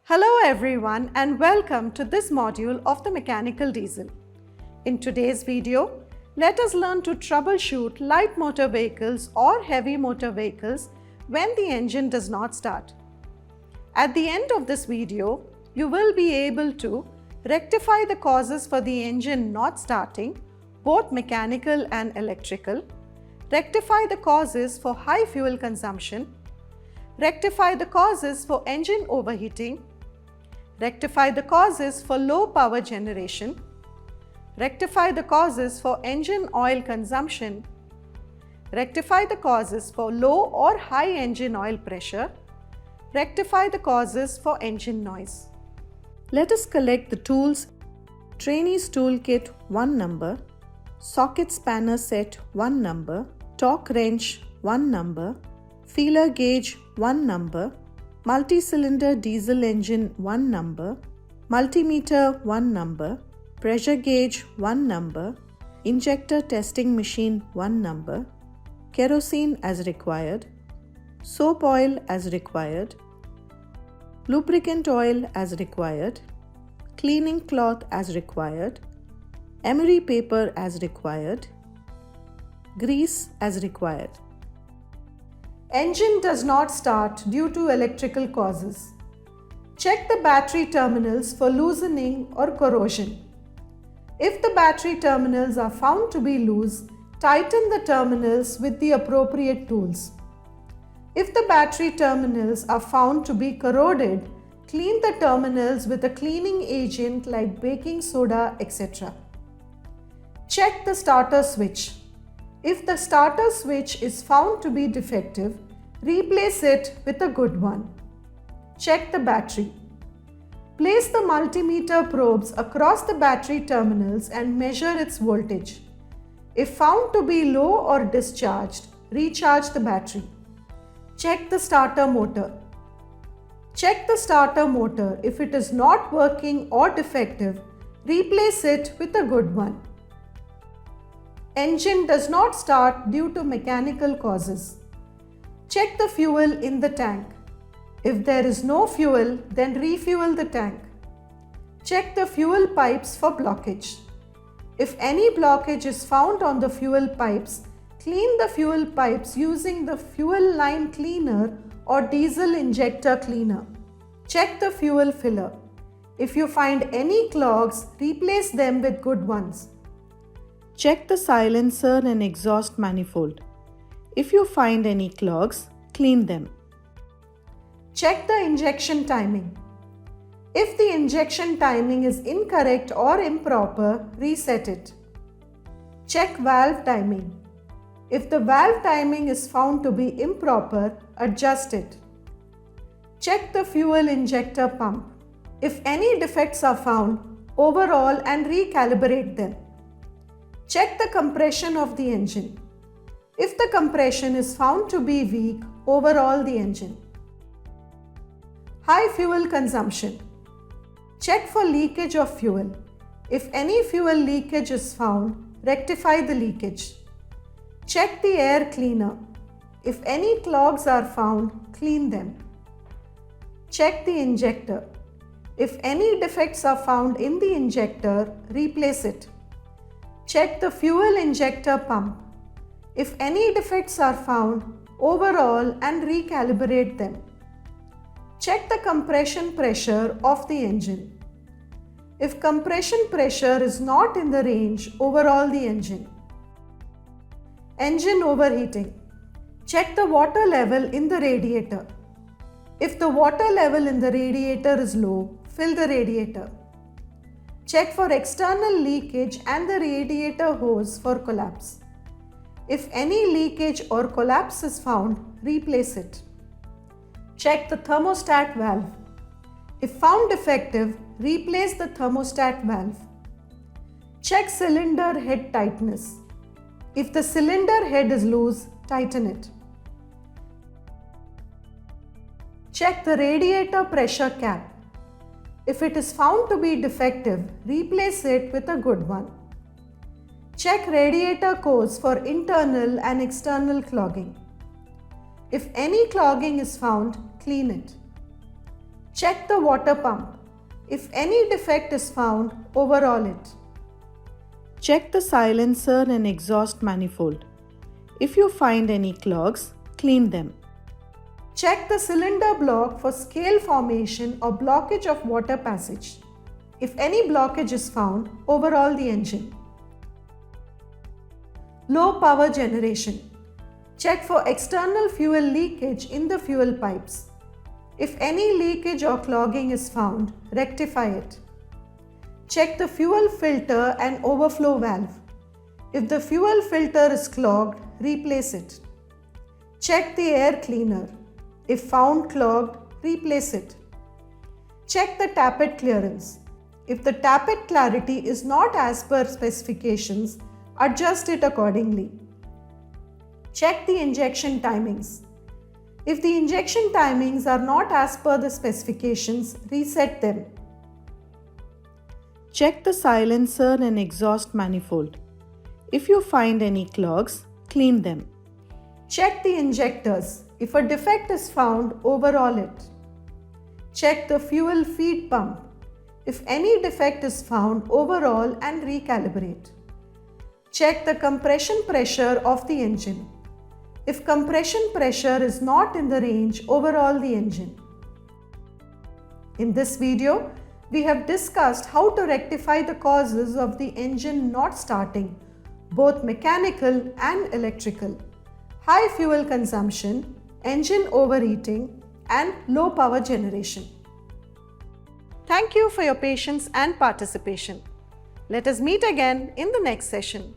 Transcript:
Hello everyone and welcome to this module of the mechanical diesel. In today's video, let us learn to troubleshoot light motor vehicles or heavy motor vehicles when the engine does not start. At the end of this video, you will be able to rectify the causes for the engine not starting, both mechanical and electrical, rectify the causes for high fuel consumption, rectify the causes for engine overheating, rectify the causes for low power generation, rectify the causes for engine oil consumption, rectify the causes for low or high engine oil pressure, rectify the causes for engine noise. Let us collect the tools: Trainees Toolkit 1 number, Socket Spanner Set 1 number, Torque Wrench 1 number, Feeler Gauge 1 number, Multi-cylinder diesel engine 1 number, multimeter 1 number, pressure gauge 1 number, injector testing machine 1 number, kerosene as required, soap oil as required, lubricant oil as required, cleaning cloth as required, emery paper as required, grease as required. Engine does not start due to electrical causes. Check the battery terminals for loosening or corrosion. If the battery terminals are found to be loose, tighten the terminals with the appropriate tools. If the battery terminals are found to be corroded, clean the terminals with a cleaning agent like baking soda, etc. Check the starter switch. If the starter switch is found to be defective, replace it with a good one. Check the battery. Place the multimeter probes across the battery terminals and measure its voltage. If found to be low or discharged, recharge the battery. Check the starter motor. Check the starter motor. If it is not working or defective, replace it with a good one. Engine does not start due to mechanical causes. Check the fuel in the tank. If there is no fuel, then refuel the tank. Check the fuel pipes for blockage. If any blockage is found on the fuel pipes, clean the fuel pipes using the fuel line cleaner or diesel injector cleaner. Check the fuel filler. If you find any clogs, replace them with good ones. Check the silencer and exhaust manifold. If you find any clogs, clean them. Check the injection timing. If the injection timing is incorrect or improper, reset it. Check valve timing. If the valve timing is found to be improper, adjust it. Check the fuel injector pump. If any defects are found, overhaul and recalibrate them. Check the compression of the engine. If the compression is found to be weak, overhaul the engine. High fuel consumption. Check for leakage of fuel. If any fuel leakage is found, rectify the leakage. Check the air cleaner. If any clogs are found, clean them. Check the injector. If any defects are found in the injector, replace it. Check the fuel injector pump. If any defects are found, overhaul and recalibrate them. Check the compression pressure of the engine. If compression pressure is not in the range, overhaul the engine. Engine overheating. Check the water level in the radiator. If the water level in the radiator is low, fill the radiator. Check for external leakage and the radiator hose for collapse. If any leakage or collapse is found, replace it. Check the thermostat valve. If found defective, replace the thermostat valve. Check cylinder head tightness. If the cylinder head is loose, tighten it. Check the radiator pressure cap. If it is found to be defective, replace it with a good one. Check radiator cores for internal and external clogging. If any clogging is found, clean it. Check the water pump. If any defect is found, overhaul it. Check the silencer and exhaust manifold. If you find any clogs, clean them. Check the cylinder block for scale formation or blockage of water passage. If any blockage is found, overhaul the engine. Low power generation. Check for external fuel leakage in the fuel pipes. If any leakage or clogging is found, rectify it. Check the fuel filter and overflow valve. If the fuel filter is clogged, replace it. Check the air cleaner. If found clogged, replace it. Check the tappet clearance. If the tappet clarity is not as per specifications, adjust it accordingly. Check the injection timings. If the injection timings are not as per the specifications, reset them. Check the silencer and exhaust manifold. If you find any clogs, clean them. Check the injectors. If a defect is found, overhaul it. Check the fuel feed pump. If any defect is found, overhaul and recalibrate. Check the compression pressure of the engine. If compression pressure is not in the range, overhaul the engine. In this video, we have discussed how to rectify the causes of the engine not starting, both mechanical and electrical, high fuel consumption, engine overheating, and low power generation. Thank you for your patience and participation. Let us meet again in the next session.